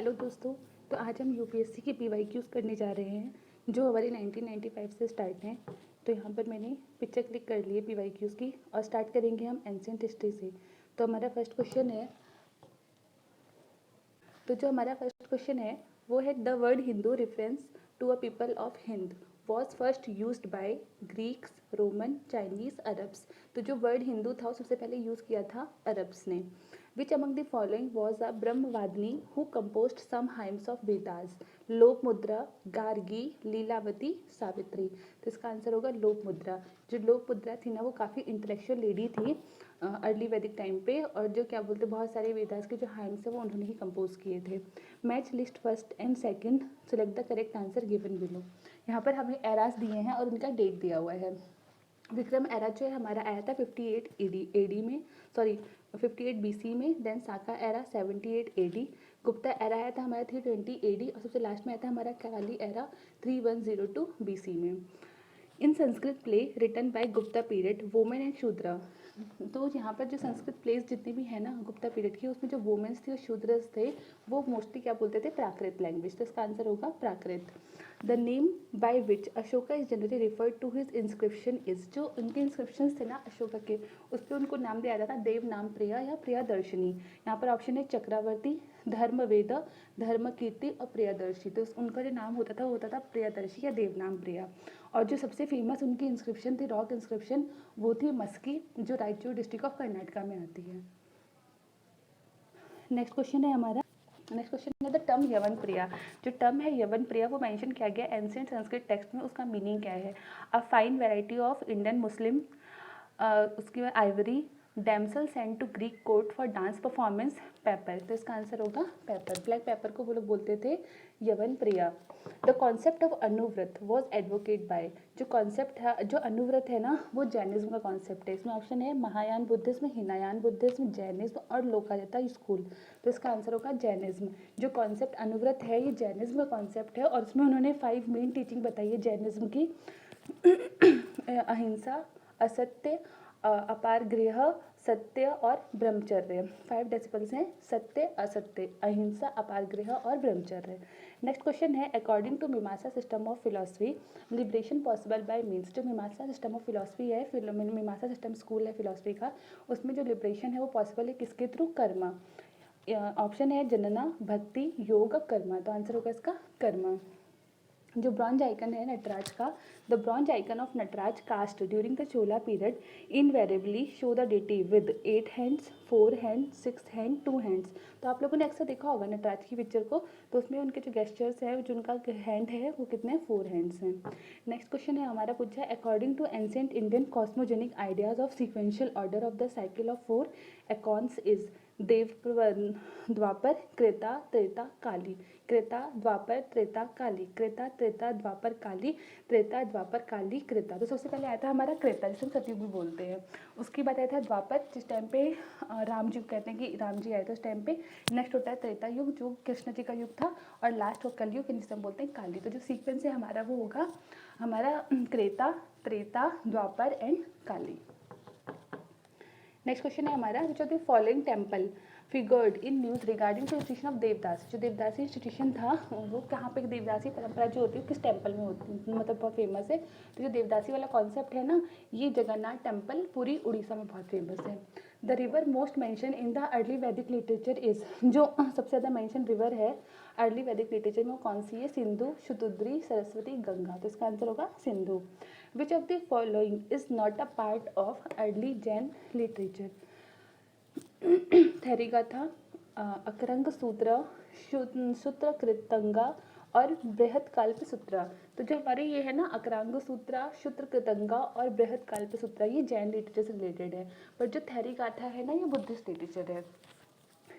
Hello दोस्तों। तो आज हम यूपीएससी की पीवाईक्यूज़ करने जा रहे हैं जो हमारे 1995 से स्टार्ट हैं। तो यहाँ पर मैंने पिक्चर क्लिक कर ली है पीवाईक्यूज़ की और स्टार्ट करेंगे हम एंशिएंट हिस्ट्री से। तो हमारा फर्स्ट क्वेश्चन है वो है the word Hindu reference to a people of Hind was first used by Greeks, Roman, Chinese, Arabs. तो जो वर्ड हिंदू था वो सबसे पहले यूज़ किया था अरब्स ने। Which among the following was a Brahmavadini who composed some hymns of Vedas? Lokmudra, Gargi, Lilavati, Savitri. तो इसका आंसर होगा लोकमुद्रा। जो लोकमुद्रा थी ना वो काफ़ी इंटेलेक्चुअल लेडी थी अर्ली वैदिक टाइम पे, और जो क्या बोलते बहुत सारे वेदास के जो हाइम्स है वो उन्होंने ही कंपोज किए थे। Match list first and second, select the correct answer given below. यहाँ पर हमें एरास दिए हैं और उनका डेट दिया हुआ है। विक्रम एरा जो है हमारा आया था 58 एडी में, 58 बीसी में। देन साका एरा 78 एडी। गुप्ता एरा आया था हमारा 320 एडी और सबसे लास्ट में आया था हमारा कराली एरा 3102 बीसी में। In Sanskrit play written by Gupta period women and Shudra. तो यहाँ पर जो संस्कृत प्लेस जितनी भी है ना गुप्ता पीरियड की, उसमें जो वुमेन्स थी और शूद्रस थे वो मोस्टली क्या बोलते थे, प्राकृत लैंग्वेज। तो इसका आंसर होगा Prakrit. The name by which Ashoka is generally referred to his inscription is. जो उनके इंस्क्रिप्शन थे ना अशोका के, उस पर उनको नाम दिया जाता था देव नाम प्रिया या प्रियादर्शिनी। यहाँ पर ऑप्शन है चक्रवर्ती, धर्मवेद, धर्मकीर्ति और प्रियदर्शी। तो उनका जो नाम होता था वो होता था प्रियदर्शी या देवनाम प्रिया। और जो सबसे फेमस उनकी इंस्क्रिप्शन थी, रॉक इंस्क्रिप्शन, वो थी मस्की, जो रायचूर डिस्ट्रिक्ट ऑफ कर्नाटका में आती है। नेक्स्ट क्वेश्चन है द टर्म यवन प्रिया। जो टर्म है यवन प्रिया वो मेंशन किया गया एंशिएंट संस्कृत टेक्स्ट में। उसका मीनिंग क्या है? A fine variety of Indian muslin, उसके बाद ivory, damsel sent to Greek court for dance performance, pepper. तो इसका आंसर होगा पेपर। ब्लैक पेपर को वो लोग बोलते थे यवन प्रिया। The concept of Anuvrat was advocate by. जो कॉन्सेप्ट है, जो अनुव्रत है ना, वो जैनिज्म का कॉन्सेप्ट है। इसमें ऑप्शन है Mahayana Buddhism, Hinayana Buddhism, Jainism और लोकायता स्कूल। तो इसका आंसर होगा जैनिज्म। जो कॉन्सेप्ट अनुव्रत है ये जैनिज्म का कॉन्सेप्ट है और इसमें उन्होंने 5 मेन टीचिंग बताई है जैनिज्म की। अहिंसा, असत्य, अपार गृह, सत्य और ब्रह्मचर्य। 5 डेसिपल्स हैं, सत्य, असत्य, अहिंसा, अपार गृह और ब्रह्मचर्य। नेक्स्ट क्वेश्चन है अकॉर्डिंग टू मीमांसा system of philosophy liberation possible by means. जो मीमांसा सिस्टम ऑफ फिलॉसफी है, मीमांसा सिस्टम स्कूल है फिलॉसफी का, उसमें जो लिबरेशन है वो पॉसिबल है किसके थ्रू? कर्म। ऑप्शन है जनना, भक्ति, योग, कर्म। तो आंसर होगा इसका कर्म। जो ब्रॉन्ज आइकन है नटराज का, the bronze icon of Nataraja cast during the Chola period invariably show the deity with 8 hands, 4 hand, 6 hand, 2 hands. तो आप लोगों ने अक्सर देखा होगा नटराज की पिक्चर को, तो उसमें उनके जो गेस्चर्स है, जो उनका हैंड है वो कितने 4 हैंड्स हैं। नेक्स्ट क्वेश्चन है हमारा पूछा है according to ancient Indian cosmogenic ideas of sequential order of the cycle of 4 aeons is. देव, द्वापर, त्रेता, त्रेता, काली। त्रेता, द्वापर, त्रेता, काली, त्रेता, त्रेता, द्वापर, काली, त्रेता, द्वापर, काली, त्रेता। तो सबसे पहले आया था हमारा त्रेता, जिसे हम सतयुग भी बोलते हैं। उसके बाद आया था द्वापर, जिस टाइम पे राम जी कहते हैं कि राम जी आए थे उस टाइम पे। नेक्स्ट होता है त्रेता युग, जो कृष्ण जी का युग था, और लास्ट हो कलयुग, जिसे हम बोलते हैं काली। तो जो सीक्वेंस है हमारा वो होगा हमारा Treta, Treta, Dwapar and Kali. Next question है हमारा which of the following temple figured in news regarding to institution of Devdas. जो देवदासी इंस्टीट्यूशन था वो कहाँ पे, देवदासी परंपरा जो होती है किस टेम्पल में होती है, मतलब बहुत फेमस है। तो जो देवदासी वाला कॉन्सेप्ट है ना, ये जगन्नाथ टेम्पल पूरी उड़ीसा में बहुत फेमस है। The river most mention in the early वैदिक लिटरेचर इज। जो सबसे ज़्यादा मेंशन रिवर है अर्ली वैदिक लिटरेचर में वो कौन सी है? सिंधु, शतुद्री, सरस्वती, गंगा। तो इसका आंसर होगा Sindhu. Which of the following is not a part of early Jain literature? Therigatha, Akaranga Sutra, Sutra कृतंगा और बृहत कल्प सूत्र। तो जो हमारे ये है ना अकरांग सूत्र, शूत्र कृतंगा और बृहत कल्प सूत्र, ये जैन लिटरेचर से रिलेटेड है। पर जो थेरिगाथा है ना, ये बुद्धिस्ट लिटरेचर है।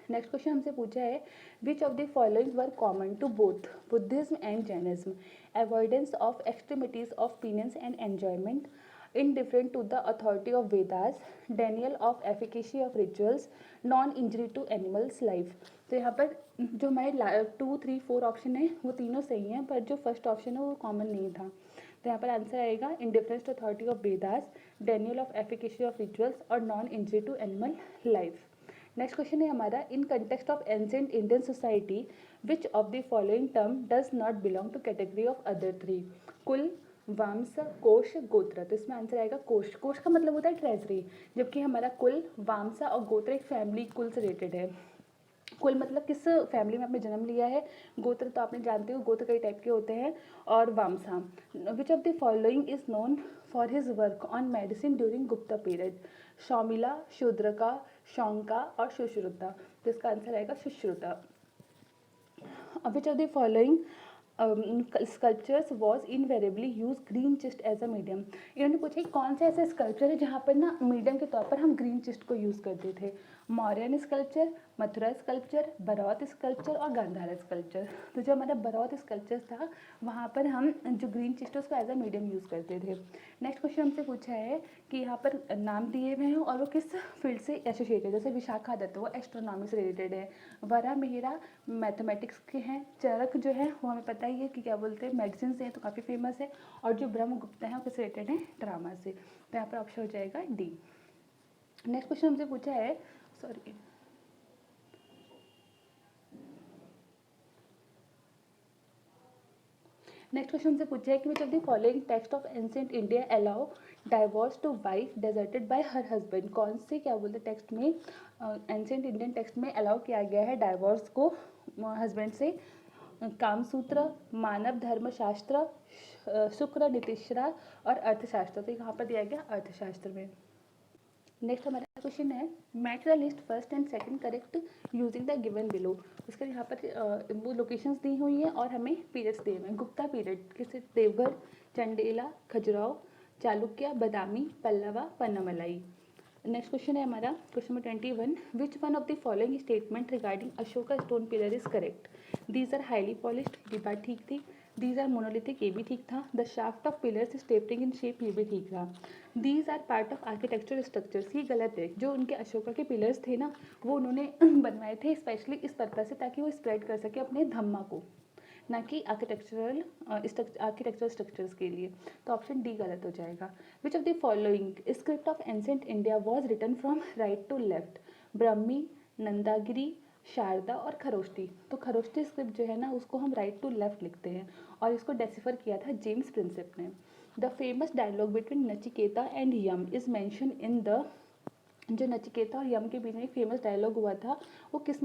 नेक्स्ट क्वेश्चन हमसे पूछा है which of the following were common to both Buddhism and Jainism? Avoidance of extremities of penance and enjoyment, indifferent to the authority of Vedas, denial of efficacy of rituals, non-injury to animals life। तो यहाँ पर जो हमारे 2, 3, 4 option है वो तीनों सही हैं, पर जो फर्स्ट ऑप्शन है वो कॉमन नहीं था। तो यहाँ पर आंसर आएगा indifference to authority of Vedas, denial of efficacy of rituals और non injury to animal life. Next question है हमारा, in context of ancient Indian society which of the following term does not belong to category of other three? Kul, Vams, कोश, गोत्र। तो इसमें answer आएगा कोश। कोश का मतलब होता है ट्रेजरी, जबकि हमारा कुल, वामसा और गोत्र एक फैमिली कुल से रिलेटेड है। कुल मतलब किस फैमिली में आपने जन्म लिया है, गोत्र तो आपने जानते हो गोत्र कई टाइप के होते हैं, और Vamsa. Which of the following is known for his work on medicine during Gupta period? Shaumila, Shudraka, Shaunaka और सुश्रुता। तो इसका आंसर आएगा Sushruta. Which of the following sculptures was invariably use green schist as a medium? इन्होंने पूछा कि कौन सा ऐसा स्कल्पचर है जहाँ पर ना मीडियम के तौर पर हम ग्रीन चिस्ट को यूज़ करते थे? Mauryan sculpture, Mathura sculpture, Baraut sculpture और गांधार स्कल्पचर। तो जो हमारा बरौत स्कल्पचर था वहाँ पर हम जो ग्रीन चिस्ट है उसको एज अ मीडियम यूज़ करते थे। नेक्स्ट क्वेश्चन हमसे पूछा है कि यहाँ पर नाम दिए हुए हैं और वो किस फील्ड से एसोसिएटेड है। जैसे विशाखा दत्त वो एस्ट्रोनॉमी से रिलेटेड है, वरा मिहिरा मैथमेटिक्स के हैं, चरक जो है वो हमें पता ही है कि क्या बोलते हैं मेडिसिन से है तो काफ़ी फेमस है, और जो ब्रह्मगुप्ता है वो किस रिलेटेड है? ड्रामा से। तो यहाँ पर ऑप्शन हो जाएगा डी। नेक्स्ट क्वेश्चन हमसे पूछा है, सॉरी, नेक्स्ट क्वेश्चन हमसे पूछा है कि which of the following text of ancient India allow divorce to wife deserted by her husband? कौन से क्या बोलते हैं टेक्स्ट में, एंशिएंट इंडियन टेक्स्ट में अलाउ किया गया है डाइवोर्स को हस्बैंड से? कामसूत्र, मानव धर्मशास्त्र, शुक्र नीतिश्रा और अर्थशास्त्र। तो यहाँ पर दिया गया अर्थशास्त्र में। नेक्स्ट हमारा क्वेश्चन है, match the list first and second correct using the given below. उसके यहाँ पर वो लोकेशंस दी हुई हैं और हमें पीरियड्स दिए हुए हैं। गुप्ता पीरियड किसे? देवघर, चंडेला, खजुराहो, चालुक्य, बदामी, पल्लवा, पन्नामलाई। नेक्स्ट क्वेश्चन है हमारा question number 21, which one of the following statement regarding Ashoka stone pillar is correct? These are highly polished, ये बात ठीक थी। दीज आर मोनोलिथिक, ये भी ठीक था। The shaft of pillars is tapering in shape, ये भी ठीक था। These are part of architectural structures, ये गलत है। जो उनके अशोका के पिलर्स थे ना वो उन्होंने बनवाए थे स्पेशली इस पर्पज से ताकि वो स्प्रेड कर सके अपने धम्मा को, ना कि आर्किटेक्चरल स्ट्रक्चर्स के लिए। तो ऑप्शन डी गलत हो जाएगा। Which of the following script of ancient India was written from right to left? Brahmi, Nandagiri, Sharda और खरोष्टी। तो खरोष्टी स्क्रिप्ट जो है ना उसको हम राइट टू लेफ्ट लिखते हैं और इसको डेसिफर किया था जेम्स प्रिंसेप ने। The famous dialogue between Nachiketa and Yama is mentioned in the, जो नचिकेता और यम के बीच में एक फेमस डायलॉग हुआ था वो किस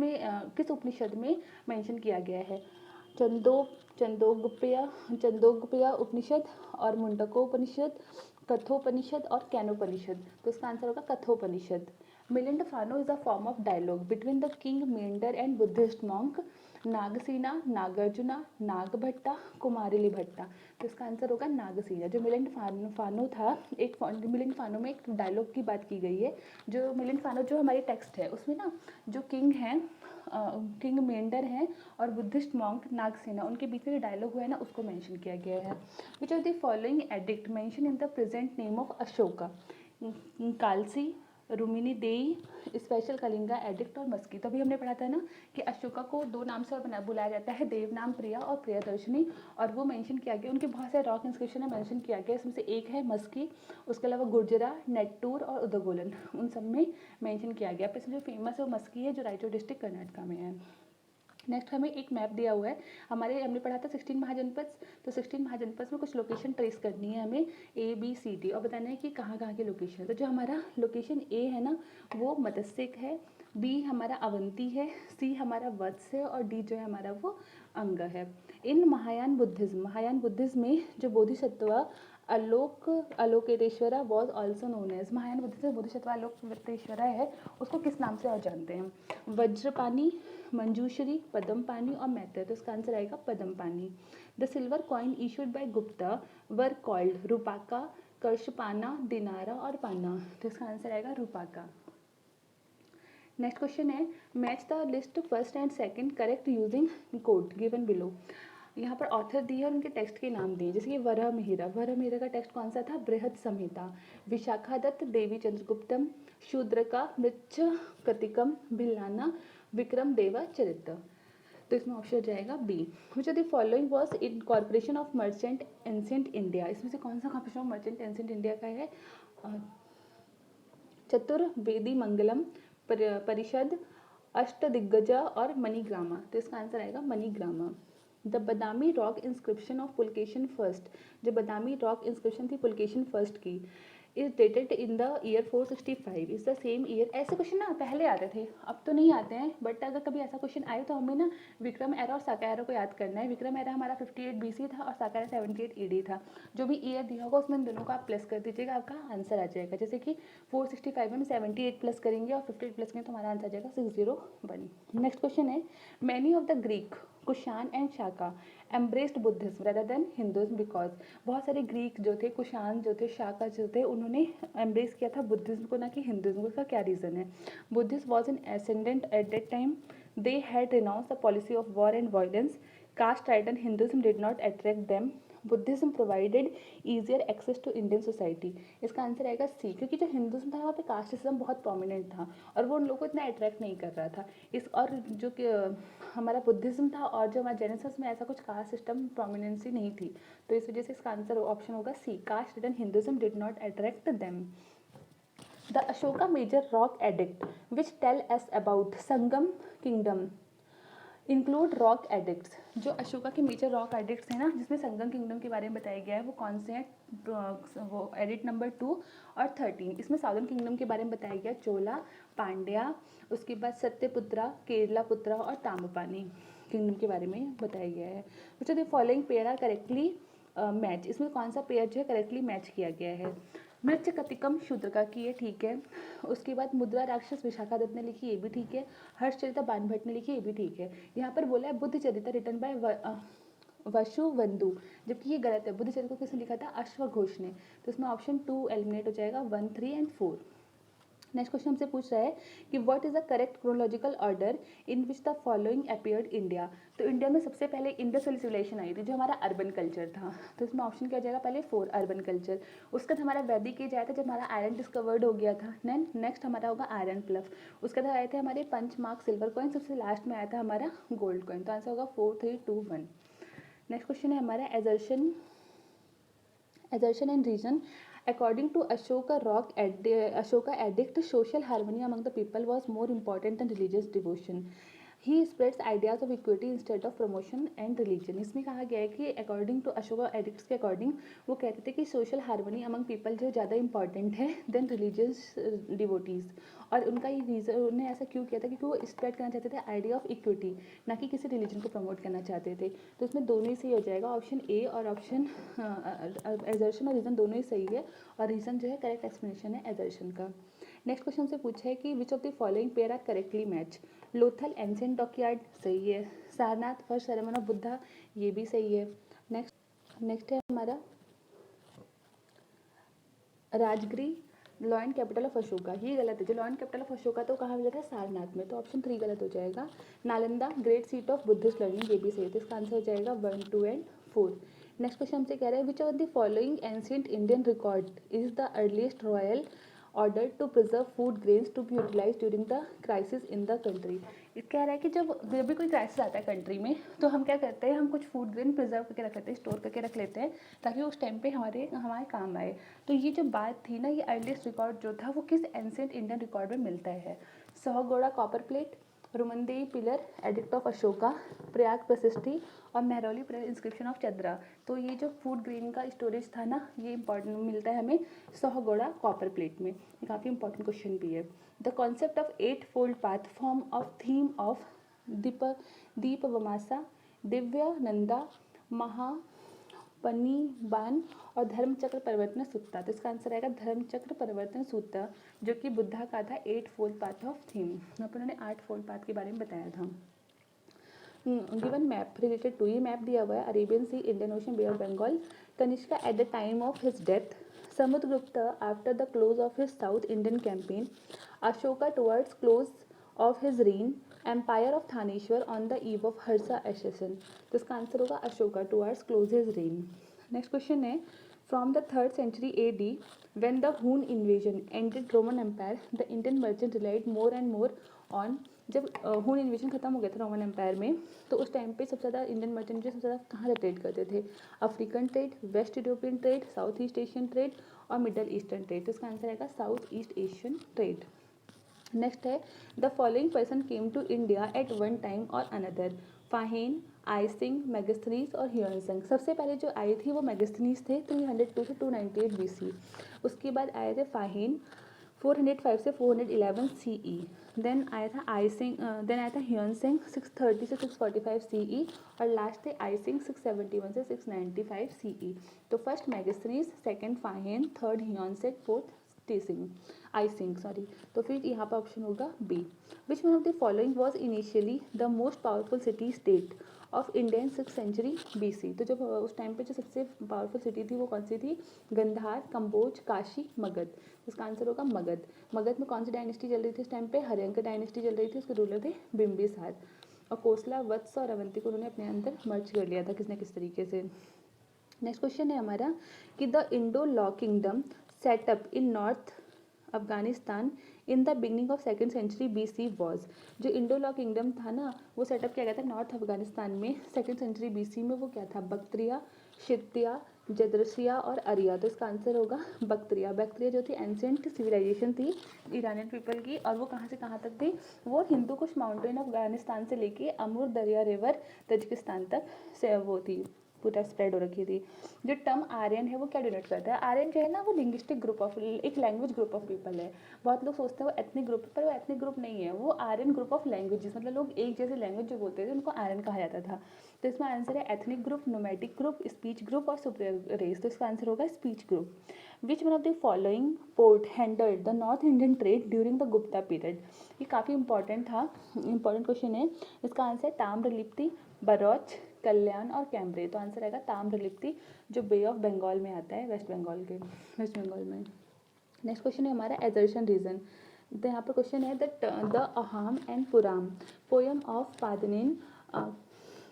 उपनिषद में मेंशन किया गया है? चंदोग्पया उपनिषद और मुंडकोपनिषद, कथोपनिषद और कैनोपनिषद। तो इसका आंसर होगा Kathopanishad. Milinda Panho is a form of dialogue between the king Menander and Buddhist monk, Nagasena, Nagarjuna, Nagabhatta, Kumarila Bhatta. तो इसका आंसर होगा नागसेना। जो मिलिंड फानो था, मिलिंड फानो में एक डायलॉग की बात की गई है। जो मिलिंड फानो जो हमारी टेक्स्ट है उसमें ना जो किंग हैं, किंग मेंढर हैं और बुद्धिस्ट मॉन्क नागसेना, उनके बीच में जो डायलॉग हुआ है ना उसको मेंशन किया गया है। Which of the following edict mention in the present name of Ashoka? Kalsi, Rummini Dei, special Kalinga addict और मस्की। तो अभी हमने पढ़ा था ना कि अशोका को दो नाम से और बुलाया जाता है, देवनाम प्रिया और प्रियदर्शनी, और वो मेंशन किया गया। उनके बहुत सारे रॉक इंस्क्रिप्शन में मेंशन किया गया, इसमें से एक है मस्की, उसके अलावा गुर्जरा, नेट्टूर और उदगोलन, उन सब में मेंशन किया गया। पर इसमें जो फेमस है वो मस्की है जो रायचूर डिस्ट्रिक्ट कर्नाटका में है। नेक्स्ट हमें एक मैप दिया हुआ है, हमने पढ़ा था 16 महाजनपद। तो 16 महाजनपद में कुछ लोकेशन ट्रेस करनी है हमें ABCD और बताना है कि कहाँ कहाँ की लोकेशन है। तो जो हमारा लोकेशन A है ना वो मत्स्यक है, B हमारा अवंती है, C हमारा वत्स है और D जो है हमारा वो अंग है। इन महायान बुद्धिज्म में जो Bodhisattva Alokiteshvara was also known as, Mahayana Buddhism में बोधिसत्व अलोकेतेश्वरा है उसको किस नाम से और जानते हैं? वज्रपानी, मंजूश्री, पद्मपानी और मैत्र। तो इसका आंसर आएगा Padmapani. The silver coin issued by Gupta were called Rupaka, Karshapana, Dinara और पाना। तो इसका आंसर आएगा रूपाका। नेक्स्ट क्वेश्चन है, match the list first and second correct using code given below. यहाँ पर ऑथर दिए और उनके टेक्स्ट के नाम दिए, जैसे कि वरह मिहिरा का टेक्स्ट कौन सा था? बृहद संहिता। विशाखा दत्त, देवी चंद्रगुप्तम, शूद्र का मृच्छ कतिकम, भिल्लाना, विक्रम देवा चरित्र। तो इसमें ऑप्शन हो जाएगा B. Which of the following was in corporation of merchant ancient India? इसमें से कौन सा corporation of merchant ancient India का है? चतुर्वेदी मंगलम, परिषद, अष्टदिग्गजा और मणिग्रामा। तो इसका आंसर आएगा Manigrama. The Badami rock inscription of Pulakeshin first, जो बदामी रॉक इंस्क्रिप्शन थी पुलकेशन फर्स्ट की, is dated in the year 465, is the same year. ऐसे क्वेश्चन ना पहले आते थे, अब तो नहीं आते हैं, बट अगर कभी ऐसा क्वेश्चन आए तो हमें ना विक्रम एरा और साका एरा को याद करना है। विक्रम एरा हमारा 58 BC था और साका एरा 78 AD था। जो भी ईयर दिया होगा उसमें दोनों को आप प्लस कर दीजिएगा, आपका आंसर आ जाएगा। जैसे कि 465 में 78 प्लस करेंगे और 58 प्लस करेंगे तो हमारा आंसर आ जाएगा 601। नेक्स्ट क्वेश्चन है, many of the Greek, Kushan and Shaka embraced Buddhism rather than Hinduism because, बहुत सारे ग्रीक जो थे, कुशान जो थे, शाका जो थे, उन्होंने एम्ब्रेस किया था बुद्धिज्म को, ना कि हिंदुज्म को। इसका क्या रीज़न है? Buddhism was in ascendant at that time, they had renounce the policy of war and violence, caste titan Hinduism did not attract them, Buddhism provided easier access to Indian society. इसका answer आएगा C, क्योंकि जो Hinduism था वहाँ पे caste system बहुत prominent था और वो उन लोगों को इतना अट्रैक्ट नहीं कर रहा था। इस और जो कि हमारा बुद्धिज्म था और जो हमारा जैनिज्म में ऐसा कुछ कास्ट सिस्टम प्रोमिनेंसी नहीं थी, तो इस वजह से इसका आंसर ऑप्शन होगा C, caste written Hinduism did not attract them. The Ashoka major rock edict which tell us about Sangam kingdom include rock edicts. जो अशोका के मेजर रॉक एडिक्ट्स हैं ना, जिसमें संगम किंगडम के बारे में बताया गया है, वो कौन से हैं? वो एडिक्ट नंबर 2 और 13। इसमें साउदर्न किंगडम के बारे में बताया गया, चोला, पांड्या, उसके बाद सत्यपुत्रा, केरला पुत्रा और ताम्रपानी किंगडम के बारे में बताया गया है। Which of the following pair are correctly match, इसमें कौन सा पेयर जो है करेक्टली मैच किया गया है? मृत्य कतिकम शूद्रका की, ये ठीक है। उसके बाद मुद्रा राक्षस विशाखादत्त ने लिखी, ये भी ठीक है। हर्षचरिता बाणभट्ट ने लिखी, ये भी ठीक है। यहाँ पर बोला है बुद्ध चरिता रिटन बाय वसुवंदु, जबकि ये गलत है। बुद्ध चरित्र को किसने लिखा था? अश्वघोष ने। तो इसमें ऑप्शन 2 एलिमिनेट हो जाएगा, 1, 3 एंड 4। नेक्स्ट क्वेश्चन हमसे पूछ रहा है कि what is the correct chronological order in which the following appeared India. तो इंडिया में सबसे पहले इंडस वाली सिविलाइजेशन आई थी, जो हमारा अर्बन कल्चर था। तो इसमें ऑप्शन क्या जाएगा? पहले 4 अर्बन कल्चर, उसके बाद हमारा वैदिक एज आया था जब हमारा आयरन डिस्कवर्ड हो गया था। नेक्स्ट हमारा होगा आयरन प्लफ, उसके बाद आए थे हमारे पंचमार्क सिल्वर कॉइन, सबसे लास्ट में आया था हमारा गोल्ड कॉइन। तो आंसर होगा 4, 3, 2, 1। नेक्स्ट क्वेश्चन है हमारा assertion and reason. According to Ashoka edict, social harmony among the people was more important than religious devotion. He spreads ideas of equity instead of promotion and religion. इसमें कहा गया है कि according to Ashoka addicts के according वो कहते थे कि सोशल हार्मनी अमंग पीपल जो ज़्यादा इंपॉर्टेंट है देन रिलीजियस डिवोटीज़। और उनका ये रीज़न, उन्होंने ऐसा क्यों किया था? क्योंकि वो स्प्रेड करना चाहते थे आइडिया ऑफ इक्विटी, ना कि किसी रिलीजन को प्रमोट करना चाहते थे। तो इसमें दोनों ही सही हो जाएगा, ऑप्शन ए और ऑप्शन एजर्शन और रीज़न दोनों ही सही है, और रीज़न जो है करेक्ट एक्सप्लेनेशन है एजर्शन का। नेक्स्ट क्वेश्चन से पूछा है कि which of the following pair are correctly match. Lothal ancient dockyard सही है। Sarnath first ceremony of Buddha, ये भी सही है। नेक्स्ट है हमारा Rajgiri law and capital of Ashoka, ये गलत है। जो law and capital of Ashoka तो कहाँ मिला था? सारनाथ में। तो ऑप्शन 3 गलत हो जाएगा। Nalanda great seat of Buddhist learning, ये भी सही है। तो इसका आंसर हो जाएगा 1, 2 एंड 4। नेक्स्ट क्वेश्चन हमसे कह रहे हैं which of the following ancient Indian record is the earliest royal order to preserve food grains to be utilise during the crisis in the country. कह रहा है कि जब भी कोई क्राइसिस आता है कंट्री में, तो हम क्या करते हैं, हम कुछ फूड ग्रेन प्रिजर्व करके रख लेते हैं, स्टोर करके रख लेते हैं, ताकि उस टाइम पे हमारे काम आए। तो ये जो बात थी ना, ये अर्लीस्ट रिकॉर्ड जो था वो किस एंशिएंट इंडियन रिकॉर्ड में मिलता है? Sohgaura copper plate, Rummindei pillar, edict of Ashoka, Prayag Prashasti और मेहरौली इंस्क्रिप्शन ऑफ चंद्रा। तो ये जो फूड ग्रेन का स्टोरेज था ना, ये इंपॉर्टेंट मिलता है हमें सहोगोड़ा कॉपर प्लेट में। ये काफ़ी इंपॉर्टेंट क्वेश्चन भी है। The concept of 8 fold path form of theme of Dipavamsa, Divyavadana, महापनिबान और धर्मचक्र परिवर्तन सूत्र। तो इसका आंसर आएगा धर्मचक्र परिवर्तन सूत्र, जो कि बुद्धा का था 8 फोल्ड पाथ ऑफ थीम। यहाँ पर उन्होंने 8 फोल्ड पाथ के बारे में बताया था। गिवन मैप रिलेटेड टू, ये मैप दिया हुआ है Arabian sea, Indian ocean, bay of Bengal. Kanishka at the time of his death, Samudragupta after the close of his south Indian campaign, Ashoka towards close of his reign, empire of Thaneshwar on the eve of Harsha accession. तो इसका answer होगा Ashoka towards close his reign। Next question है from the 3rd century AD when the Hun invasion ended Roman Empire, the Indian merchant relied more and more on, जब हुन invasion खत्म हो गया था रोमन एम्पायर में, तो उस टाइम पे सबसे ज़्यादा इंडियन मर्चेंट जो सबसे ज़्यादा कहाँ से ट्रेड करते थे? African trade, west European trade, south east Asian trade और मिडल ईस्टर्न ट्रेड। तो इसका आंसर आएगा south east Asian trade. Next है the following person came to India at one time और अनदर, फाहिन, आइसिंग, मेगास्थनीज और Hiuen Tsang. सबसे पहले जो आए थे वो मेगास्थनीज थे 302 से 298 BC। उसके बाद आए थे फाहिन 405 से 411 CE। देन आया था आइसिंग, देन आया था ह्यूएनसंग 630 से 645 CE। और लास्ट थे आइसिंग 671 से 695 CE। तो first Megasthenes, second Fahien, third Hiuen Tsang, fourth Tsing Itsing sorry. तो फिर यहाँ पर ऑप्शन होगा B. Which one of the following was initially the most powerful city state of Indian 6th century BC। तो जब उस टाइम पे जो सबसे पावरफुल सिटी थी वो कौन सी थी? गंधार, कंबोज, काशी, मगध। इसका आंसर होगा मगध। मगध में कौन सी डायनेस्टी चल रही थी उस टाइम पे? हर्यंक डायनेस्टी चल रही थी, उसके रूलर थे बिम्बिसार। और कोसला, वत्स और अवंती को उन्होंने अपने अंदर मर्ज कर लिया था किसने किस तरीके से। नेक्स्ट क्वेश्चन है हमारा कि the Indo law kingdom set up in north Afghanistan in the beginning of 2nd century BC was. जो इंडो लॉ किंगडम था ना वो सेटअप किया गया था नॉर्थ अफगानिस्तान में 2nd सेंचुरी BC में। वो क्या था? बक्त्रिया, शित्तिया, जदरसिया और अरिया। तो इसका आंसर होगा बक्त्रिया। बक्त्रिया जो थी एंशियंट सिविलाइजेशन थी ईरानियन पीपल की, और वो कहाँ से कहाँ तक थी? वो हिंदू कुश माउंटेन अफगानिस्तान से लेके अमूर दरिया रिवर तजिकिस्तान तक से वो थी, पूरा स्प्रेड हो रखी थी। जो टर्म आर्यन है वो क्या डिनोट करता है? आर्यन जो है ना वो लिंग्विस्टिक ग्रुप ऑफ, एक लैंग्वेज ग्रुप ऑफ पीपल है। बहुत लोग सोचते हैं वो एथनिक ग्रुप है, पर वो एथनिक ग्रुप नहीं है, वो आर्यन ग्रुप ऑफ लैंग्वेजेस, मतलब लोग एक जैसे लैंग्वेज जो बोलते थे उनको आर्यन कहा जाता था। तो इसमें आंसर है ethnic group, nomadic group, speech group और सुपीरियर रेस। तो इसका आंसर होगा speech group. Which one of the following port handled the north Indian trade during the Gupta period. ये काफ़ी इंपॉर्टेंट था, इंपॉर्टेंट क्वेश्चन है। इसका आंसर है ताम्रलिप्ति, बरोच, कल्याण और कैम्ब्रे। तो आंसर आएगा ताम्रलिप्ति, जो बे ऑफ बंगाल में आता है, वेस्ट बंगाल में। नेक्स्ट क्वेश्चन है हमारा एजर्शन रीजन। तो यहाँ पर क्वेश्चन है the Aham and Puram poem of Pathinen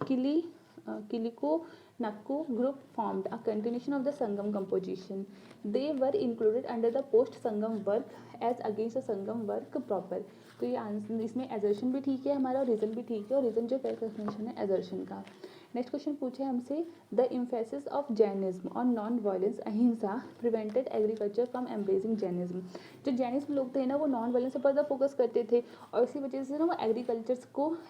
Kil Nakku group formed a continuation of the Sangam composition. They were included under the post Sangam work as against the Sangam work proper. तो ये answer, इसमें assertion भी ठीक है हमारा और रीज़न भी ठीक है, और रीज़न जो करेक्ट एक्सप्लेनेशन है एजर्शन का। नेक्स्ट क्वेश्चन पूछे हमसे the emphasis of Jainism on non violence ahimsa prevented agriculture from embracing Jainism. जो जैनिज्म लोग थे ना वो नॉन वायलेंस पर ज़्यादा फोकस करते थे, और इसी वजह से ना वो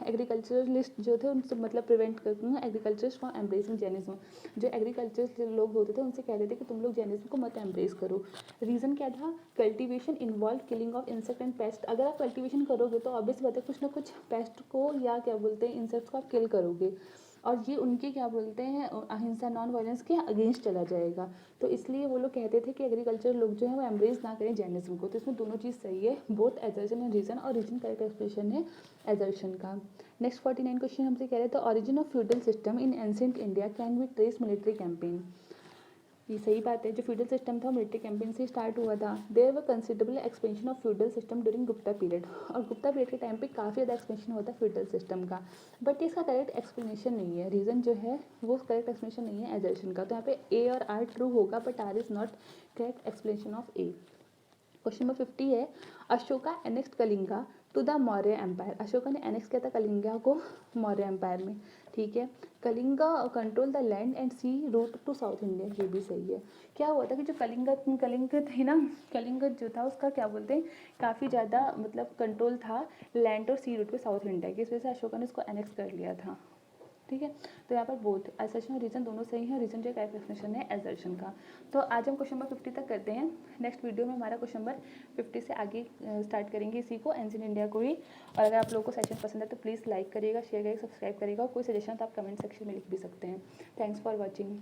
एग्रीकल्चरलिस्ट जो थे उनसे मतलब प्रिवेंट करते हैं एग्रीकल्चर फ्रॉम एम्ब्रेसिंग जैनिज्म। जो एग्रीकल्चर लोग होते थे उनसे कहते थे कि तुम लोग जैनिज्म को मत एम्ब्रेस करो। रीज़न क्या था? Cultivation involve killing of insect and paste. अगर आप कल्टिवेशन करोगे तो ऑब्वियस बात है कुछ ना कुछ पेस्ट को या क्या बोलते हैं इंसेक्ट्स को आप किल करोगे, और ये उनके क्या बोलते हैं अहिंसा नॉन वायलेंस के अगेंस्ट चला जाएगा। तो इसलिए वो लोग कहते थे कि एग्रीकल्चर लोग जो है वो एम्ब्रेस ना करें जैनिज्म को। तो इसमें दोनों चीज़ सही है, बोथ एजर्शन एंड रीजन, और रीजन करेक्ट एक्सप्रेशन है एजर्शन का। नेक्स्ट 49 क्वेश्चन हमसे कह रहे थे origin of feudal system in ancient India can be trace military campaign. ये सही बात है, जो फ्यूडल सिस्टम था मिलिट्री कैंपेन से स्टार्ट हुआ था। There were considerable expansion of feudal system during Gupta period. और गुप्ता पीरियड के टाइम पे काफ़ी ज़्यादा एक्सपेंशन होता है फ्यूडल सिस्टम का, बट इसका करेक्ट एक्सप्लेनेशन नहीं है। रीज़न जो है वो करेक्ट एक्सप्लेनेशन नहीं है एजर्शन का। तो यहाँ पे ए और आर ट्रू होगा, but R is not correct explanation of A. Question number 50 है Ashoka annexed Kalinga to the Maurya empire. Ashoka ने एनेक्स किया था कलिंगा को मौर्य एम्पायर में, ठीक है। Kalinga control the land and sea route to south India, ये भी सही है। क्या हुआ था कि जो कलिंग थे ना, कलिंग जो था उसका क्या बोलते हैं काफ़ी ज़्यादा मतलब कंट्रोल था लैंड और सी रूट पे साउथ इंडिया की, इस वजह से अशोका ने उसको एनेक्स कर लिया था, ठीक है। तो यहाँ पर बोथ असर्शन और रीजन दोनों सही है, रीजन जो एक एक्सप्लेनेशन है एजर्शन का। तो आज हम क्वेश्चन नंबर 50 तक करते हैं। नेक्स्ट वीडियो में हमारा क्वेश्चन नंबर 50 से आगे स्टार्ट करेंगे इसी को, एंशिएंट इंडिया को ही। और अगर आप लोगों को सेशन पसंद है तो प्लीज़ लाइक करिएगा, शेयर करिएगा, सब्सक्राइब करिएगा, और कोई सजेशन तो आप कमेंट सेक्शन में लिख भी सकते हैं। Thanks for watching.